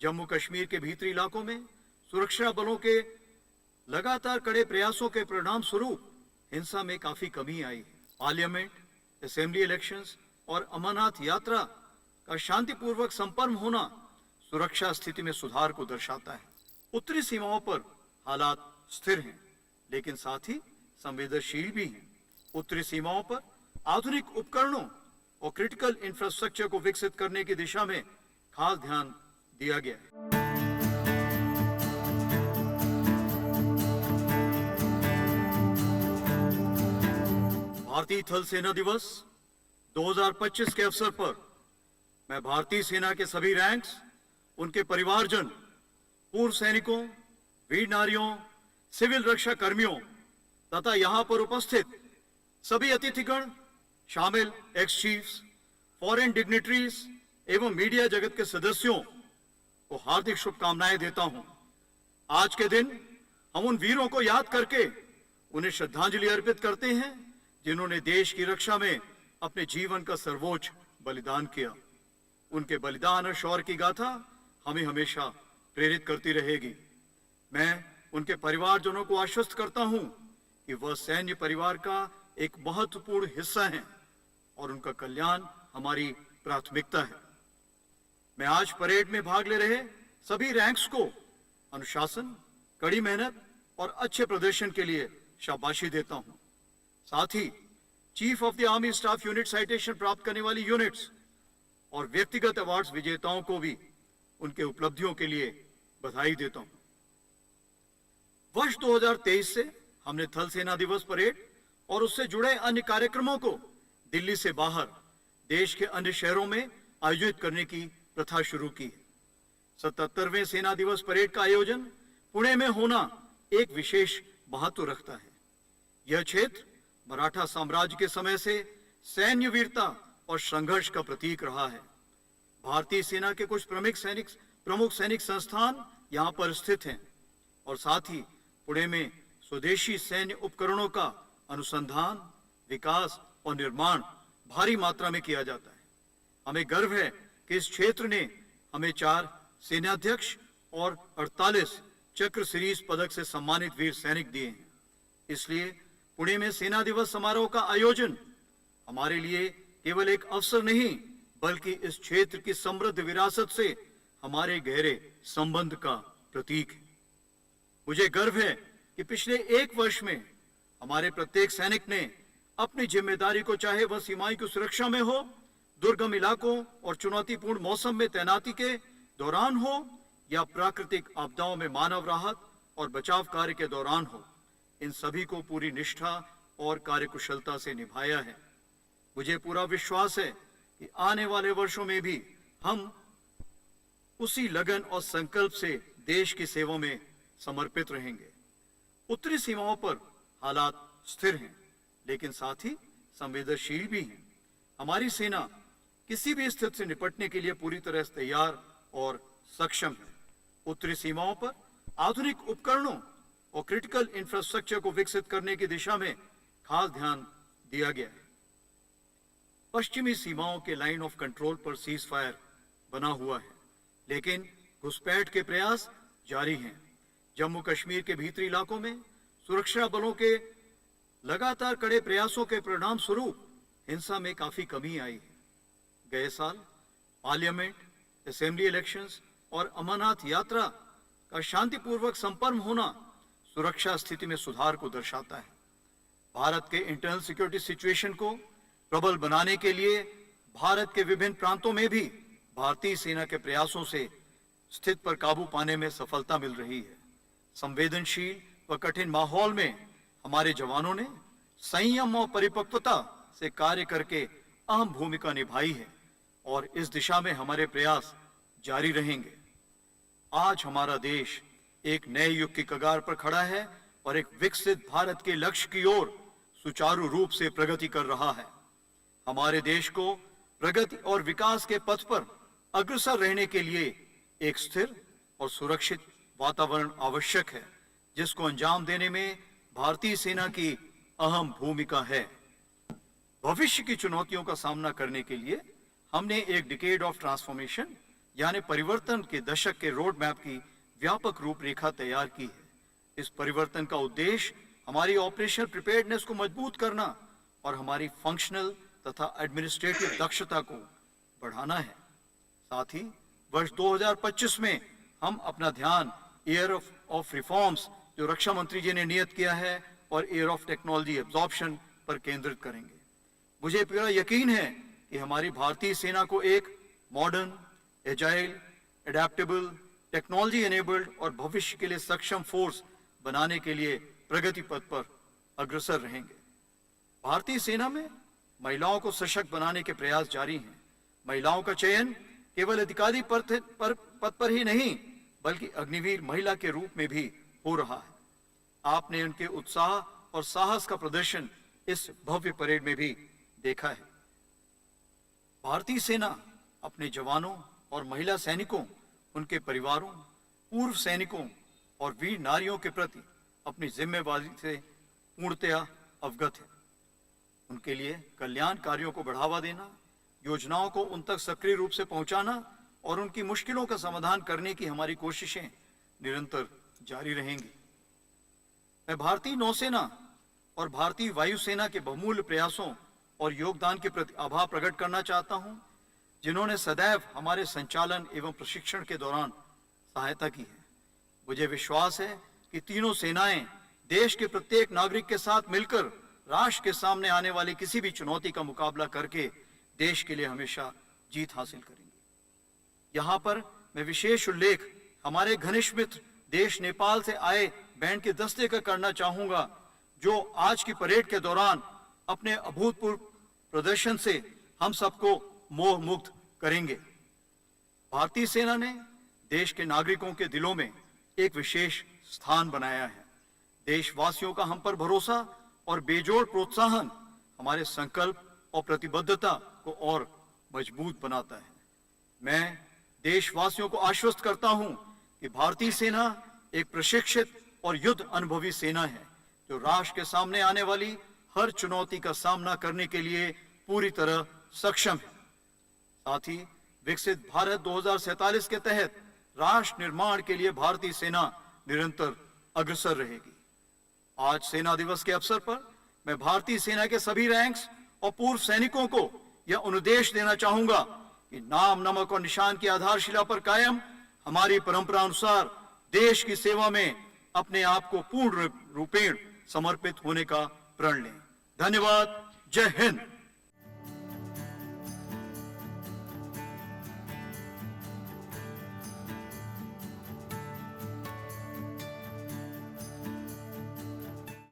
जम्मू कश्मीर के भीतरी इलाकों में सुरक्षा बलों के लगातार कड़े प्रयासों के परिणाम स्वरूप हिंसा में काफी कमी आई है। पार्लियामेंट, असेंबली इलेक्शंस और अमरनाथ यात्रा का शांतिपूर्वक संपन्न होना सुरक्षा स्थिति में सुधार को दर्शाता है। उत्तरी सीमाओं पर हालात स्थिर हैं, लेकिन साथ ही संवेदनशील भी हैं। उत्तरी सीमाओं पर आधुनिक उपकरणों और क्रिटिकल इंफ्रास्ट्रक्चर को विकसित करने की दिशा में खास ध्यान दिया गया है। भारतीय थल सेना दिवस 2025 के अवसर पर मैं भारतीय सेना के सभी रैंक्स, उनके परिवारजन, पूर्व सैनिकों, वीर नारियों, सिविल रक्षा कर्मियों तथा यहां पर उपस्थित सभी अतिथिगण शामिल एक्स चीफ्स, फॉरेन डिग्निटरीज एवं मीडिया जगत के सदस्यों को हार्दिक शुभकामनाएं देता हूं। आज के दिन हम उन वीरों को याद करके उन्हें श्रद्धांजलि अर्पित करते हैं जिन्होंने देश की रक्षा में अपने जीवन का सर्वोच्च बलिदान किया। उनके बलिदान और शौर्य की गाथा हमें हमेशा प्रेरित करती रहेगी। मैं उनके परिवारजनों को आश्वस्त करता हूं कि वह सैन्य परिवार का एक महत्वपूर्ण हिस्सा हैं और उनका कल्याण हमारी प्राथमिकता है। मैं आज परेड में भाग ले रहे सभी रैंक्स को अनुशासन, कड़ी मेहनत और अच्छे प्रदर्शन के लिए शाबाशी देता हूं। साथ ही chief of the army staff unit citation प्राप्त करने वाली यूनिट्स और व्यक्तिगत अवार्ड्स विजेताओं को भी उनके उपलब्धियों के लिए बधाई देता हूं। वर्ष 2023 से हमने थल सेना दिवस परेड और उससे जुड़े अन्य कार्यक्रमों को दिल्ली से बाहर देश के अन्य शहरों में आयोजित करने की प्रथा शुरू की है। 77वें सेना दिवस परेड का आयोजन पुणे में होना एक विशेष महत्व रखता है। यह क्षेत्र मराठा साम्राज्य के समय से सैन्य वीरता और संघर्ष का प्रतीक रहा है। भारतीय सेना के कुछ प्रमुख सैनिक संस्थान यहाँ पर स्थित हैं और साथ ही पुणे में स्वदेशी सैन्य उपकरणों का अनुसंधान, विकास और निर्माण भारी मात्रा में किया जाता है। हमें गर्व है कि इस क्षेत्र ने हमें 4 सेनाध्यक्ष और 48 चक्र सीरीज पदक से सम्मानित वीर सैनिक दिए हैं। इसलिए पुणे में सेना दिवस समारोह का आयोजन हमारे लिए केवल एक अवसर नहीं, बल्कि इस क्षेत्र की समृद्ध विरासत से हमारे गहरे संबंध का प्रतीक है। मुझे गर्व है कि पिछले 1 वर्ष में हमारे प्रत्येक सैनिक ने अपनी जिम्मेदारी को, चाहे वह सीमाओं की सुरक्षा में हो, दुर्गम इलाकों और चुनौतीपूर्ण मौसम में तैनाती के दौरान हो या प्राकृतिक आपदाओं में मानव राहत और बचाव कार्य के दौरान हो, इन सभी को पूरी निष्ठा और कार्यकुशलता से निभाया है। मुझे पूरा विश्वास है कि आने वाले वर्षों में भी हम उसी लगन और संकल्प से देश की सेवा में समर्पित रहेंगे। उत्तरी सीमाओं पर हालात स्थिर हैं, लेकिन साथ ही संवेदनशील भी हैं। हमारी सेना किसी भी स्थिति से निपटने के लिए पूरी तरह से तैयार और सक्षम है। उत्तरी सीमाओं पर आधुनिक उपकरणों और क्रिटिकल इंफ्रास्ट्रक्चर को विकसित करने की दिशा में खास ध्यान दिया गया है। पश्चिमी सीमाओं के लाइन ऑफ कंट्रोल पर सीज फायर बना हुआ है, लेकिन घुसपैठ के प्रयास जारी हैं। जम्मू कश्मीर के भीतरी इलाकों में सुरक्षा बलों के लगातार कड़े प्रयासों के परिणाम स्वरूप हिंसा में काफी कमी आई है। गए साल पार्लियामेंट, असेंबली इलेक्शंस और अमरनाथ यात्रा का शांतिपूर्वक संपन्न होना सुरक्षा स्थिति में सुधार को दर्शाता है। भारत के इंटरनल सिक्योरिटी सिचुएशन को प्रबल बनाने के लिए भारत के विभिन्न प्रांतों में भी भारतीय सेना के प्रयासों से स्थिति पर काबू पाने में सफलता मिल रही है। संवेदनशील व कठिन माहौल में हमारे जवानों ने संयम और परिपक्वता से कार्य करके अहम भूमिका निभाई है और इस दिशा में हमारे प्रयास जारी रहेंगे। आज हमारा देश एक नए युग की कगार पर खड़ा है और एक विकसित भारत के लक्ष्य की ओर सुचारू रूप से प्रगति कर रहा है। हमारे देश को प्रगति और विकास के पथ पर अग्रसर रहने के लिए एक स्थिर और सुरक्षित वातावरण आवश्यक है, जिसको अंजाम देने में भारतीय सेना की अहम भूमिका है। भविष्य की चुनौतियों का सामना करने के लिए हमने एक डिकेड ऑफ ट्रांसफॉर्मेशन यानी परिवर्तन के दशक के रोड मैप की व्यापक रूपरेखा तैयार की है। इस परिवर्तन का उद्देश्य हमारी ऑपरेशनल प्रिपेयर्डनेस को मजबूत करना और हमारी फंक्शनल तथा एडमिनिस्ट्रेटिव दक्षता को बढ़ाना है। साथ ही वर्ष 2025 में हम अपना ध्यान ईयर ऑफ रिफॉर्म्स जो रक्षा मंत्री जी ने नियत किया है और ईयर ऑफ टेक्नोलॉजी एब्जॉर्प्शन पर केंद्रित करेंगे। मुझे पूरा यकीन है कि हमारी भारतीय सेना को एक modern, agile, adaptable, technology enabled और भविष्य के लिए सक्षम फोर्स बनाने के लिए प्रगति पथ पर अग्रसर रहेंगे। भारतीय सेना में महिलाओं को सशक्त बनाने के प्रयास जारी हैं। महिलाओं का चयन केवल अधिकारी पद पर ही नहीं बल्कि अग्निवीर महिला के रूप में भी हो रहा है। आपने उनके उत्साह और साहस का प्रदर्शन इस भव्य परेड में भी देखा है। भारतीय सेना अपने जवानों और महिला सैनिकों, उनके परिवारों, पूर्व सैनिकों और वीर नारियों के प्रति अपनी जिम्मेवारी से पूर्णतया अवगत है। उनके लिए कल्याण कार्यों को बढ़ावा देना, योजनाओं को उन तक सक्रिय रूप से पहुंचाना और उनकी मुश्किलों का समाधान करने की हमारी कोशिशें निरंतर जारी रहेंगी। मैं भारतीय नौसेना और भारतीय वायुसेना के बहुमूल्य प्रयासों और योगदान के प्रति आभार प्रकट करना चाहता हूं, जिन्होंने सदैव हमारे संचालन एवं प्रशिक्षण के दौरान सहायता की है। मुझे विश्वास है कि तीनों सेनाएं देश के प्रत्येक नागरिक के साथ मिलकर राष्ट्र के सामने आने वाली किसी भी चुनौती का मुकाबला करके देश के लिए हमेशा जीत हासिल करेंगे। यहाँ पर मैं विशेष उल्लेख हमारे घनिष्ठ मित्र देश नेपाल से आए बैंड के दस्ते का करना चाहूंगा, जो आज की परेड के दौरान अपने अभूतपूर्व प्रदर्शन से हम सबको मोह मुक्त करेंगे। भारतीय सेना ने देश के नागरिकों के दिलों में एक विशेष स्थान बनाया है। देशवासियों का हम पर भरोसा और बेजोड़ प्रोत्साहन हमारे संकल्प और प्रतिबद्धता को और मजबूत बनाता है। मैं देशवासियों को आश्वस्त करता हूं कि भारतीय सेना एक प्रशिक्षित और युद्ध अनुभवी सेना है, जो राष्ट्र के सामने आने वाली हर चुनौती का सामना करने के लिए पूरी तरह सक्षम है। साथ ही विकसित भारत 2047 के तहत राष्ट्र निर्माण के लिए भारतीय सेना निरंतर अग्रसर रहेगी। आज सेना दिवस के अवसर पर मैं भारतीय सेना के सभी रैंक्स और पूर्व सैनिकों को यह अनुदेश देना चाहूंगा कि नाम, नमक और निशान की आधारशिला पर कायम हमारी परंपरा अनुसार देश की सेवा में अपने आप को पूर्ण रूपेण समर्पित होने का प्रण लें। धन्यवाद। जय हिंद।